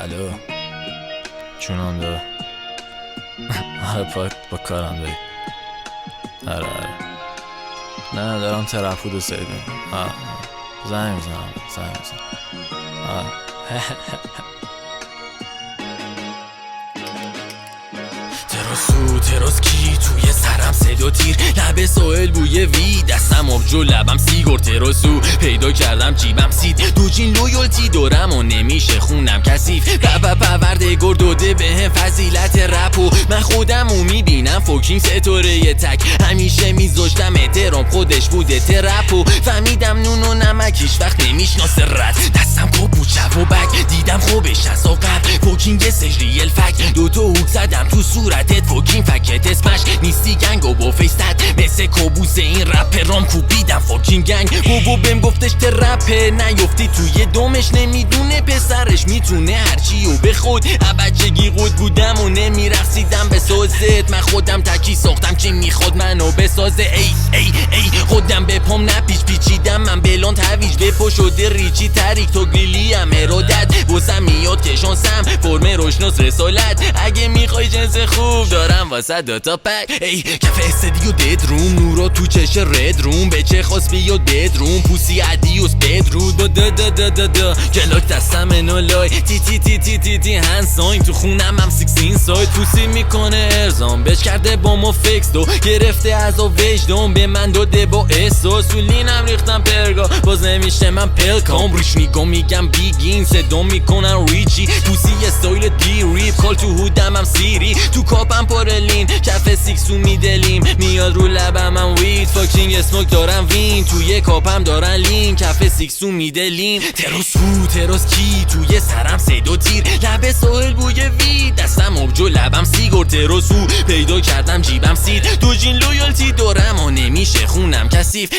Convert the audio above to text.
الو چونم داره پاک با کارم داری. آره نه دارم ترپود و سید میکنم. زنگ میزنم تراس کی توی سرم صدا تیر، لب ساحل بوی وی، دستم آبجو لبم سیگار. تراسو پیدا کردم جیبم سید، دو جین لویالتی دارم و نمیشه خونم کثیف. پروردگار داده بهم فضیلت رپو، من خودمو میبینم فوکینگ ستاره تک. همیشه میذاشتم احترام خودش بوده ترپو، فهمیدم نون و نمک هیچ وقت نمیشناسه رد. دستم کابو شب و بک دیدم خوبش از قبل، فوکینگ سجریل فک. دوتا هوک زدم تو صورتت فوکینگ فکت اسمش نیستی گنگ و با فیستت مثل کابوس این رپرام کوبیدم فوکینگ گنگ. بابا بهم گفتش رپه نیفتی توی دومش، نمیدونه پسرش میتونه هرچی و به خود. بچگی قد بودم و نمیرقصیدم به سازت، من خودم تکی ساختم که میخواد منو بسازه. ای خودم به پام نپیچ پیچیدم، من بلان تویج به پا شده ریچی تریک تو گلیلی هم ارادت. واسم میاد که شانسم فرم روشناس رسالت، اگه میخوای جنس خوب دارم واسه دوتا پک. کف استدیو دید روم، نورا تو چش رد روم، به چه خواست بیاد بد روم، پوسی عدیوس بد رود با دا گلاک دستم انالای تی هند ساین. تو خونم هم 16 سایت پوسی میکنه ارزام، بش کرده با ما فکس دو گرفته از و وجدان، به من داده با احساس. تو لینم ریختم پرگا باز نمیشه من پلکام، ریش میگم بیگین صدا میکنن ریچی. پوسی استایل دی ریپ کال تو هودم هم سیری، تو کاپم پارلین کف سیکسو میدلیم، میاد رو لبم هم وید فاکینگ اسموک دارم وین، توی کاپم دارن لین کف سیکسو میدلیم. تراس کی توی سرم صدا تیر، لب ساحل بوی وی، دستم آبجو لبم سیگار. تراسو پیدا کردم جیبم سید، دو جین لویالتی دارم و نمیشه خونم کثیف.